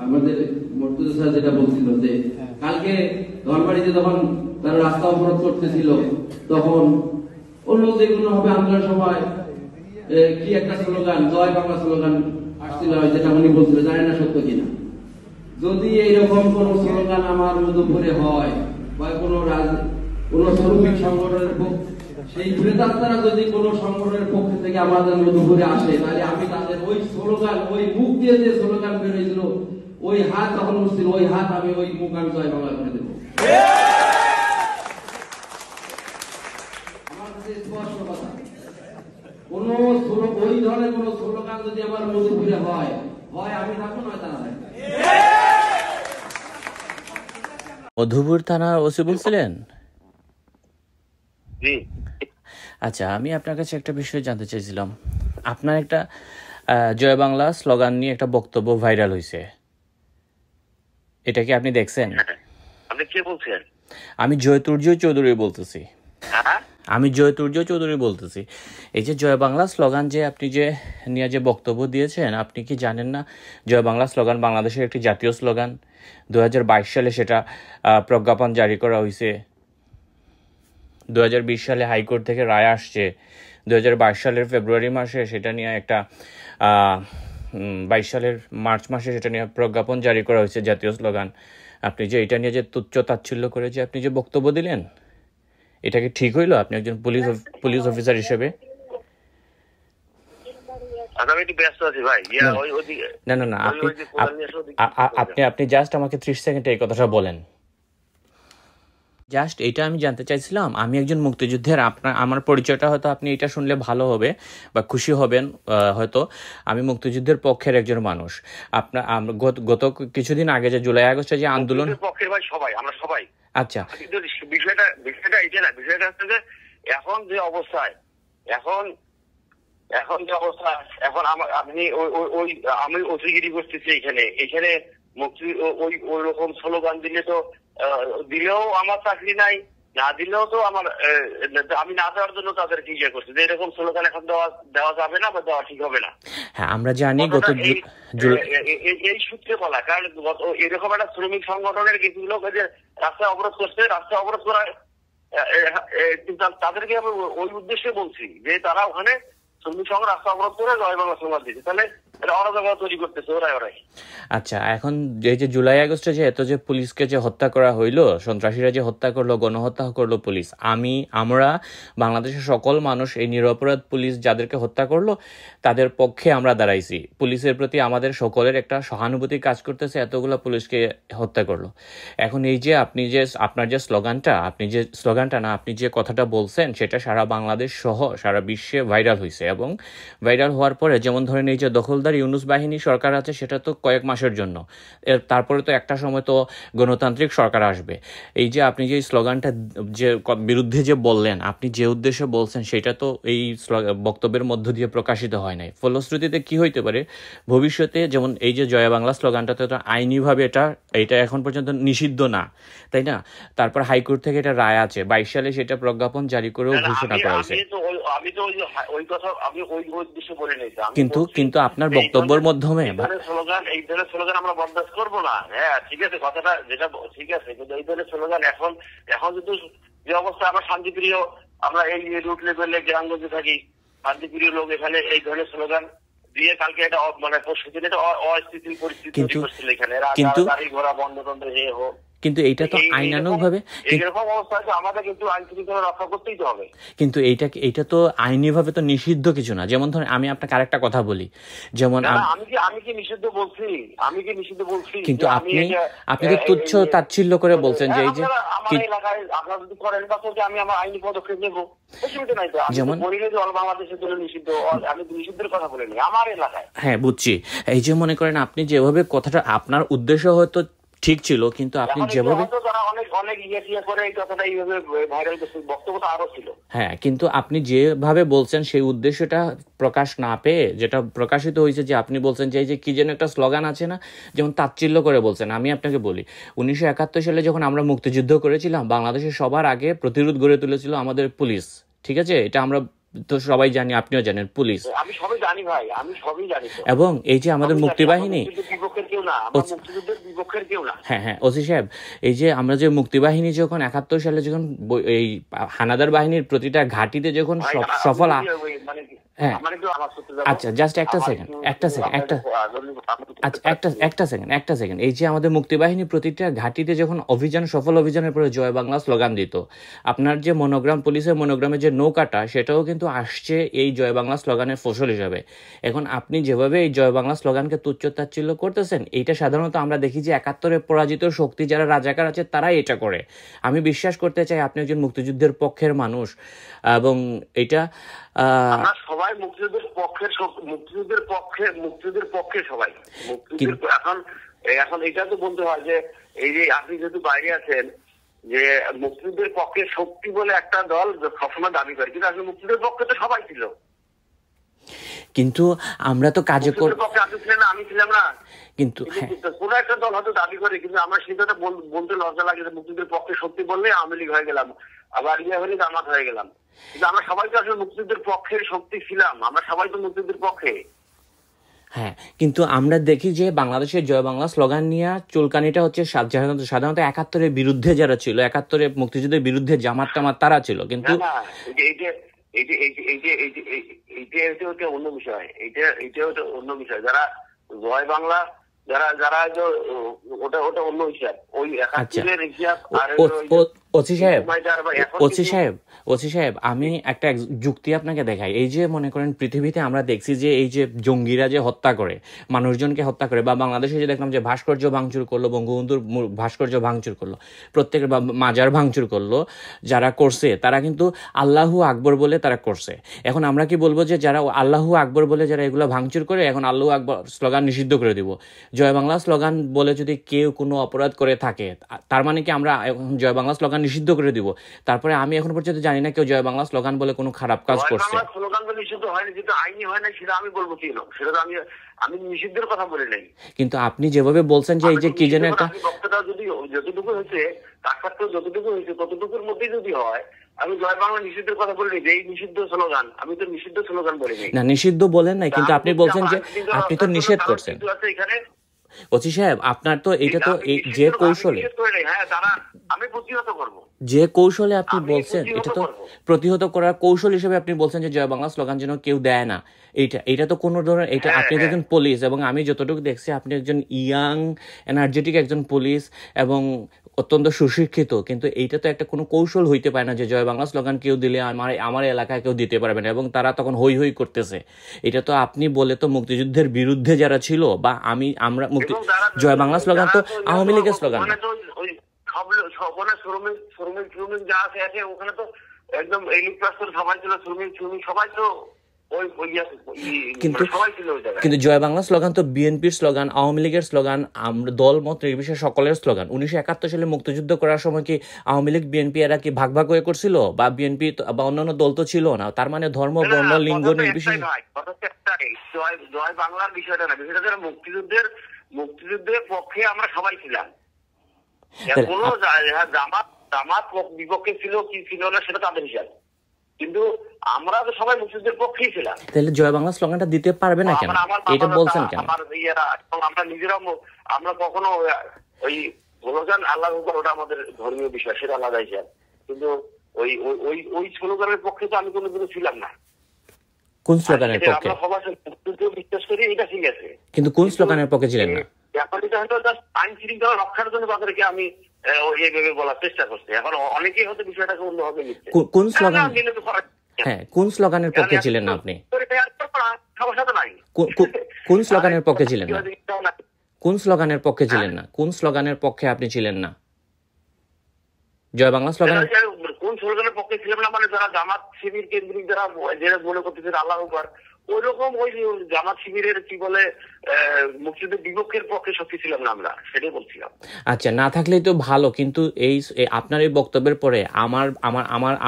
আমাদের মর্তুজা স্যার যেটা বলছিল যে কালকে ধনবাড়িতে যখন তারা রাস্তা অবরোধ করতেছিল তখন অন্য যে কোনো হবে আন্দোলন সভায় কি একটা স্লোগান জয় বাংলা স্লোগান আসছিল, যেটা উনি বলছিল, জানি না সত্য কিনা। যদি এইরকম কোন স্লোগান আমার মধুপুরে হয় বা কোন শ্রমিক সংগঠনের সেই প্রেতাত্মারা যদি কোন সংগঠনের পক্ষ থেকে আমাদের মধুপুরে আসে, তাহলে আমি তাদের ওই স্লোগান, ওই মুখ দিয়ে যে স্লোগান বেরোয়েছিল, ওই হাত তখন উঠছিল, ওই হাত আমি ওই মুখ আমি জয় বাংলা করে দেবো। আমার কাছে স্পষ্ট কথা, কোন ওই ধরনের কোন স্লোগান যদি আমার মধুপুরে হয় আমি থাকবো, নয় তারা থাকবে। মধুপুর থানার ওসি বলছিলেন? আচ্ছা, আমি আপনার কাছে একটা বিষয় জানতে চাইছিলাম। আপনার একটা জয় বাংলা স্লোগান নিয়ে একটা বক্তব্য ভাইরাল হয়েছে, এটা কি আপনি দেখছেন? আপনি কে বলছেন? আমি জয়তুর্য চৌধুরী বলতেছি। এই যে জয় বাংলা স্লোগান যে আপনি যে নিয়ে যে বক্তব্য দিয়েছেন, আপনি কি জানেন না জয় বাংলা স্লোগান বাংলাদেশের একটি জাতীয় স্লোগান? 2022 সালে সেটা প্রজ্ঞাপন জারি করা হয়েছে। 2020 সালে হাইকোর্ট থেকে রায় আসছে। 2022 সালের ফেব্রুয়ারি মাসে সেটা নিয়ে একটা 22 সালের মার্চ মাসে সেটা নিয়ে প্রজ্ঞাপন জারি করা হয়েছে জাতীয় স্লোগান। আপনি যে এটা নিয়ে যে তুচ্ছ তাচ্ছিল্য করে যে আপনি যে বক্তব্য দিলেন, এটা কি ঠিক হইলো আপনি একজন পুলিশ অফিসার হিসেবে? না, আপনি জাস্ট আমাকে 30 সেকেন্ডে এই কথাটা বলেন। জাস্ট এইটা আমি জানতে চাইছিলাম। আমি একজন মুক্তিযুদ্ধের, আমার পরিচয়টা হয়তো আপনি এটা শুনলে ভালো হবে বা খুশি হবেন হয়তো। আমি মুক্তিযুদ্ধের পক্ষের একজন মানুষ। আপনার গত কিছুদিন আগে যে জুলাই আগস্টে যে আন্দোলন, পক্ষের ভাই সবাই, আমরা সবাই। আচ্ছা, বিষয়টা এটা না, বিষয়টা হচ্ছে যে এখন যে অবস্থায়, এখন আমি অতিগিরি করতেছি এখানে মুক্তি ওই রকম স্লোগান দিলেও আমার চাকরি নাই, না দিলেও তো আমার আমি না দেওয়ার জন্য তাদেরকে ইয়ে করছি যে এরকম স্লোগান এখন দেওয়া যাবে না বা দেওয়া ঠিক হবে না। হ্যাঁ, আমরা জানি এই সূত্রে বলা, কারণ এরকম একটা শ্রমিক সংগঠনের কিছু লোক যে রাস্তায় অবরোধ করছে, রাস্তায় অবরোধ করা তাদেরকে আমি ওই উদ্দেশ্যে বলছি যে তারা ওখানে শ্রমিক সংঘ রাস্তা অবরোধ করে জয় বাংলা স্লোগান দিচ্ছে, তাহলে আচ্ছা, এখন যে জুলাই আগস্টে যে এত যে পুলিশকে যে হত্যা করা হইলো, সন্ত্রাসীরা যে হত্যা করলো, গণহত্যা করলো পুলিশ, আমরা বাংলাদেশের সকল মানুষ এই নিরপরাধ পুলিশ যাদেরকে হত্যা করলো তাদের পক্ষে আমরা দাঁড়াইছি। পুলিশের প্রতি আমাদের সকলের একটা সহানুভূতি কাজ করতেছে, এতগুলো পুলিশকে হত্যা করলো। এখন এই যে আপনি যে আপনার যে স্লোগানটা আপনি যে কথাটা বলছেন, সেটা সারা বাংলাদেশ সহ সারা বিশ্বে ভাইরাল হয়েছে। এবং ভাইরাল হওয়ার পরে যেমন ধরেন এই যে দখলদার ইউনূস বাহিনী সরকার আছে, সেটা তো কয়েক মাসের জন্য, তারপরে তো একটা সময় তো গণতান্ত্রিক সরকার আসবে। এই যে আপনি যে স্লোগানটা যে বিরুদ্ধে যে বললেন, আপনি যে উদ্দেশ্যে বলছেন সেটা তো এই বক্তব্যের মধ্য দিয়ে প্রকাশিত হয় নাই। ফলশ্রুতিতে কি হইতে পারে ভবিষ্যতে, যেমন এই যে জয় বাংলা স্লোগানটাতে তো আইনিভাবে এটা এখন পর্যন্ত নিষিদ্ধ না, তাই না? তারপর হাইকোর্ট থেকে এটা রায় আছে, 22 সালে সেটা প্রজ্ঞাপন জারি করেও ঘোষণা করা হয়েছে। কিন্তু আপনার বক্তব্যের মাধ্যমে এই ধরনের স্লোগান আমরা বরদাস্ত করবো না। হ্যাঁ, ঠিক আছে, কথাটা যেটা ঠিক আছে, কিন্তু এই ধরনের স্লোগান এখন যদি যে অবস্থা, আমরা শান্তিপ্রিয়, আমরা এই রুট লেভেলে গ্রামগঞ্জে থাকি, শান্তিপ্রিয় লোক, এখানে এই ধরনের স্লোগান দিয়ে কালকে এটা পরশুদিন এটা অস্থিতিশীল পরিস্থিতি তৈরি করছিল এখানে, গাড়ি ঘোড়া বন্ধ টন্ধ হোক। কিন্তু এইটা তো আইনানুগভাবে, আমাদের কিন্তু আইন শৃঙ্খলা রক্ষা করতেই তো হবে। কিন্তু এইটা তো আইনিভাবে তো নিষিদ্ধ কিছু না। যেমন ধরেন আমি আপনাকে আরেকটা কথা বলি, যেমন আমি কি নিষিদ্ধ বলছি? কিন্তু আপনি তো তুচ্ছ তাচ্ছিল্য করে বলছেন যে এই যে আমার এলাকায় আপনারা যদি করেন বা আমি আমার আইনি পদক্ষেপ নেবো, অসুবিধা নাই তো। যেমন বাংলাদেশের জন্য নিষিদ্ধ, আমি নিষিদ্ধের কথা বলিনি, আমার এলাকায়। হ্যাঁ, বুঝছি। এই যে মনে করেন আপনি যেভাবে কথাটা, আপনার উদ্দেশ্য হয়তো ঠিক ছিল, কিন্তু আপনি যেভাবে হ্যাঁ, কিন্তু আপনি যেভাবে বলছেন সেই উদ্দেশ্যটা প্রকাশ না পেয়ে যেটা প্রকাশিত হয়েছে, যে আপনি বলছেন যে এই যে কি যেন একটা স্লোগান আছে না, যেমন তাচ্ছিল্য করে বলছেন। আমি আপনাকে বলি, 1971 সালে যখন আমরা মুক্তিযুদ্ধ করেছিলাম, বাংলাদেশের সবার আগে প্রতিরোধ গড়ে তুলেছিল আমাদের পুলিশ, ঠিক আছে? এটা আমরা তো সবাই জানি, আপনিও জানেন, পুলিশ। আমি সবই জানি ভাই, আমি সবই জানি তো। এবং এই যে আমাদের মুক্তিবাহিনী, বিপক্ষের কেউ না, আমরা মুক্তিযুদ্ধের বিপক্ষের কেউ না। হ্যাঁ হ্যাঁ ওসি সাহেব, এই যে আমরা যে মুক্তিবাহিনী যখন 71 সালে যখন এই হানাদার বাহিনীর প্রতিটা ঘাঁটিতে যখন সফল, হ্যাঁ আচ্ছা জাস্ট একটা সেকেন্ড, একটা সেকেন্ড, এই যে আমাদের মুক্তিবাহিনী প্রতিটা ঘাঁটিতে যখন সফল অভিযানের পরে জয় বাংলা স্লোগান দিত, আপনার যে মনোগ্রাম, পুলিশের মনোগ্রামের যে নৌকাটা, সেটাও কিন্তু আসছে এই জয় বাংলা স্লোগানের ফসল হিসাবে। এখন আপনি যেভাবে এই জয় বাংলা স্লোগানকে তুচ্ছ-তাচ্ছিল্য করতেছেন, এইটা সাধারণত আমরা দেখি যে 71-এ পরাজিত শক্তি যারা রাজাকার আছে তারাই এটা করে। আমি বিশ্বাস করতে চাই আপনি একজন মুক্তিযুদ্ধের পক্ষের মানুষ, এবং এটা আমরা সবাই মুক্তিযুদ্ধের পক্ষে সবাই মুক্তিযুদ্ধের। এখন এটা তো বলতে হয় যে এই যে আপনি যেহেতু বাইরে আছেন, যে মুক্তিযুদ্ধের পক্ষে শক্তি বলে একটা দল সবসময় দাবি করে, কিন্তু আসলে মুক্তিযুদ্ধের পক্ষে তো সবাই ছিল। কিন্তু আমরা তো কাজে পক্ষে আপনি ছিলেন না, আমি ছিলাম না, কিন্তু কোন একটা দল হয়তো দাবি করে, কিন্তু আমরা সেটা বলতে লজ্জা লাগে যে মুক্তিযুদ্ধের পক্ষে শক্তি বললে আওয়ামী লীগ হয়ে গেলাম, আবার হলে জামাত হয়ে গেলাম। কিন্তু আমরা সবাই তো আসলে মুক্তিযুদ্ধের পক্ষের শক্তি ছিলাম, আমরা সবাই তো মুক্তিযুদ্ধের পক্ষে। হ্যাঁ, কিন্তু আমরা দেখি যে বাংলাদেশের জয় বাংলা স্লোগান নিয়ে চুলকানিটা হচ্ছে সাধারণত 71-এর বিরুদ্ধে যারা ছিল, 71-এর মুক্তিযুদ্ধের বিরুদ্ধে জামাত টামাত তারা ছিল। কিন্তু এইটা অন্য বিষয়, এইটা অন্য বিষয়। যারা জয় বাংলা যারা ওটা অন্য হিসাব, ওই 71-এর হিসাব। আর ওসি সাহেব আমি একটা যুক্তি আপনাকে দেখাই। এই যে মনে করেন পৃথিবীতে আমরা দেখছি যে এই যে জঙ্গিরা যে হত্যা করে, মানুষজনকে হত্যা করে, বা বাংলাদেশে যে দেখলাম যে ভাস্কর্য ভাঙচুর করলো, বঙ্গবন্ধুর ভাস্কর্য ভাঙচুর করলো, প্রত্যেকের মাজার ভাঙচুর করলো, যারা করছে তারা কিন্তু আল্লাহু আকবর বলে তারা করছে। এখন আমরা কি বলবো যে যারা আল্লাহু আকবর বলে যারা এগুলো ভাঙচুর করে, এখন আল্লাহু আকবর স্লোগান নিষিদ্ধ করে দিব? জয় বাংলা স্লোগান বলে যদি কেউ কোনো অপরাধ করে থাকে, তার মানে কি আমরা জয় বাংলা স্লোগান নিষিদ্ধ করে দিব? তারপরে আমি এখন পর্যন্ত জানি না কেউ জয় বাংলা স্লোগান বলে কোনো খারাপ কাজ করছে। স্লোগান তো নিষিদ্ধ হয়নি, যেটা আইনি হয় না সেটা আমি বলবো কি, সেটা তো আমি নিষিদ্ধের কথা বলি নাই। কিন্তু আপনি যেভাবে বলছেন যে এই যে কি যেন একটা বক্তব্যটা যদি যতটুকু হয়েছে, তারপর যতটুকু হয়েছে ততটুকুর মধ্যেই যদি হয়, আমি জয় বাংলা নিষিদ্ধের কথা বলিনি যে এই নিষিদ্ধ স্লোগান, আমি তো নিষিদ্ধ স্লোগান বলিনি। না, নিষিদ্ধ বলেন নাই, কিন্তু আপনি বলছেন যে আপনি তো নিষেধ করছেন। এখানে ওসি সাহেব আপনার তো এটা তো যে কৌশলে, যে কৌশলে আপনি বলছেন, এটা তো প্রতিহত করার কৌশল হিসেবে আপনি বলছেন যে জয় বাংলা স্লোগান যেন কেউ দেয় না। এটা তো কোনো ধরনের, এটা আপনি একজন পুলিশ, এবং আমি যতটুকু দেখছি আপনি একজন ইয়াং এনার্জেটিক একজন পুলিশ এবং অত্যন্ত সুশিক্ষিত, কিন্তু এইটা তো একটা কোনো কৌশল হইতে পারে না যে জয় বাংলা স্লোগান কেউ দিলে আমার এলাকায় কেউ দিতে পারবে না, এবং তারা তখন হই হই করতেছে। এটা তো আপনি বলে তো মুক্তিযুদ্ধের বিরুদ্ধে যারা ছিল, বা আমরা জয় বাংলা স্লোগান তো আওয়ামী লীগের স্লোগান। শ্রমিক যা আছে ওখানে তো একদম সবাই ছিল, শ্রমিক সবাই তো কিন্তু জয় বাংলা স্লোগান তো বিএনপির স্লোগান, আওয়ামী লীগের স্লোগান, আমরা দল মত নির্বিশেষে সকলের স্লোগান। 1971 সালে মুক্তিযুদ্ধ করার সময় কি আওয়ামী লীগ বিএনপি এরা কি ভাগ ভাগ হয়ে করছিল, বা বিএনপি বা অন্যান্য দল তো ছিল না? তার মানে ধর্ম, বর্ণ, লিঙ্গ নির্বিশেষে জয় বাংলার বিষয়টা না, বিষয়টা মুক্তিযুদ্ধের পক্ষে আমরা সবাই ছিলাম। কোনো জামাত বিপক্ষে ছিল কি ছিল না সেটা তাদের হিসাব, কিন্তু আমরা তো সবাই মুক্তিযুদ্ধের পক্ষেই ছিলাম। তাহলে জয় বাংলা স্লোগানটা দিতে পারবে না কেন, এটা বলছেন কেন? আমরা নিজেরাও আমরা কখনো ওই স্লোগান আল্লাহ ওটা আমাদের ধর্মীয় বিষয়, সেটা আলাদা হিসাব, কিন্তু ওই স্লোগানের পক্ষে তো আমি কোনোদিনও ছিলাম না। কোন স্লোগানের পক্ষে? আমরা সবাই বিশ্বাস করি এটা ঠিক আছে, কিন্তু কোন স্লোগানের পক্ষে ছিলেন না? এখন এটা হয়তো আইন শৃঙ্খলা রক্ষার জন্য তাদেরকে আমি এইভাবে বলার চেষ্টা করছি। এখন অনেকেই হয়তো বিষয়টাকে অন্যভাবে নিচ্ছে। কোন স্লোগান? হ্যাঁ, কোন স্লোগানের পক্ষে ছিলেন না আপনি? কোন স্লোগানের পক্ষে ছিলেন না? কোন স্লোগানের পক্ষে ছিলেন না? কোন স্লোগানের পক্ষে আপনি ছিলেন না? জয় বাংলা স্লোগান কোন স্লোগানের পক্ষে ছিলাম না মানে যারা জামাত শিবির কেন্দ্রিক যারা মনে করতেছে আল্লাহ আকবার, ওইরকম ওই জামাত শিবিরের কি বলে মুক্তিযুদ্ধের বিপক্ষের পক্ষে শক্তি ছিলাম না আমরা, সেটাই বলছিলাম। আচ্ছা, না থাকলেই তো ভালো, কিন্তু আপনার এই বক্তব্যের পরে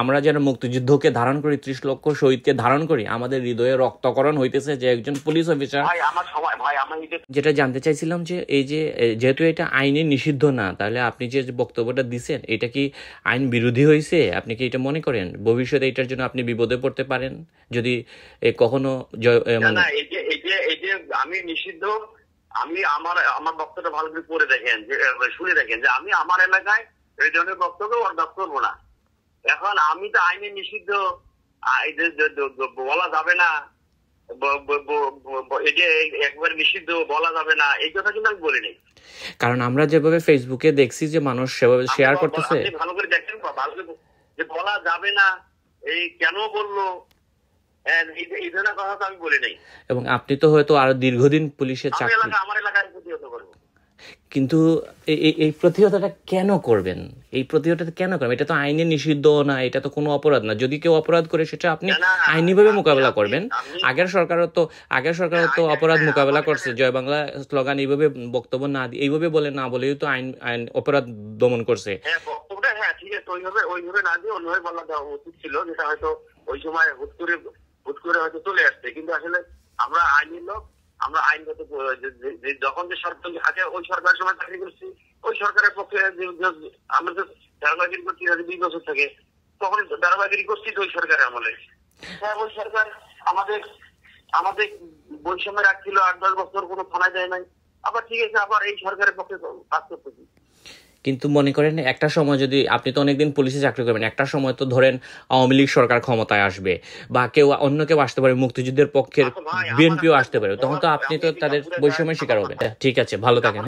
আমরা যারা মুক্তিযুদ্ধকে ধারণ করি, 30 লক্ষ শহীদকে ধারণ করি, আমাদের হৃদয়ে রক্তকরণ হইতেছে যে একজন পুলিশ অফিসার। ভাই আমার সময়, ভাই আমার যেটা জানতে চাইছিলাম যে এই যে যেহেতু এটা আইনে নিষিদ্ধ না, তাহলে আপনি যে বক্তব্যটা দিচ্ছেন এটা কি আইন বিরোধী হয়েছে? আপনি কি এটা মনে করেন ভবিষ্যতে এটার জন্য আপনি বিপদে পড়তে পারেন যদি কখনো না, এই যে আমি নিষিদ্ধ, আমি আমার বক্তব্যটা ভালো করে পড়ে দেখেন, যে শুনে দেখেন যে আমি আমার এলাকায় এই ধরনের বক্তব্য বরদাস্ত করবো না। এখন আমি তো আইনে নিষিদ্ধ, বলা যাবে না, এই যে একবার নিষিদ্ধ বলা যাবে না, এই কথা কিন্তু আমি বলি নাই। কারণ আমরা যেভাবে ফেসবুকে দেখছি যে মানুষ সেভাবে শেয়ার করতেছে, ভালো করে দেখেন, ভালো করে যে বলা যাবে না, এই কেন বললো, এই ধরনের কথা তো আমি বলি নাই। এবং আপনি তো হয়তো আরো দীর্ঘদিন পুলিশের চাকরি, আমার এলাকায় প্রতিহত করবো। কিন্তু এই প্রতিহতটা কেন করবেন? এই প্রতিহতটা কেন করবেন? এটা তো আইনে নিষিদ্ধ না, এটা তো কোনো অপরাধ না। যদি কেউ অপরাধ করে সেটা আপনি আইনিভাবে মোকাবেলা করবেন। আগের সরকারও তো অপরাধ মোকাবেলা করছে। জয় বাংলা স্লোগান এইভাবে বক্তব্য না দিয়ে, এইভাবে বলে না বলেই তো আইন অপরাধ দমন করছে। হ্যাঁ, বক্তব্যটা হ্যাঁ ঠিক আছে, ওইভাবে না দিয়ে অন্যভাবে বলা দেওয়া উচিত ছিল, যেটা হয়তো ওই সময় হুট করে হয়তো চলে আসছে। কিন্তু আসলে আমরা আইনের লোক, আমরা আইনগত যখন যে সরকার আগে ওই সরকারের সময় চাকরি করছি, ওই সরকারের পক্ষে আমরা তো ধারাবাহিক করছি 20 বছর থেকে, তখন ধারাবাহিক করছি তো ওই সরকারের আমলে। হ্যাঁ, ওই সরকার আমাদের বৈষম্যে রাখছিল 8-10 বছর, কোনো থানায় দেয় নাই। আবার ঠিক আছে, আবার এই সরকারের পক্ষে কাজ করতেছি। কিন্তু মনে করেন একটা সময় যদি আপনি তো অনেকদিন পুলিশে চাকরি করবেন, একটা সময় তো ধরেন আওয়ামী লীগ সরকার ক্ষমতায় আসবে বা অন্য কেউ আসতে পারে, মুক্তিযুদ্ধের পক্ষের বিএনপিও আসতে পারে, তখন তো আপনি তো তাদের বৈষম্যের শিকার হবেন। ঠিক আছে, ভালো থাকেন।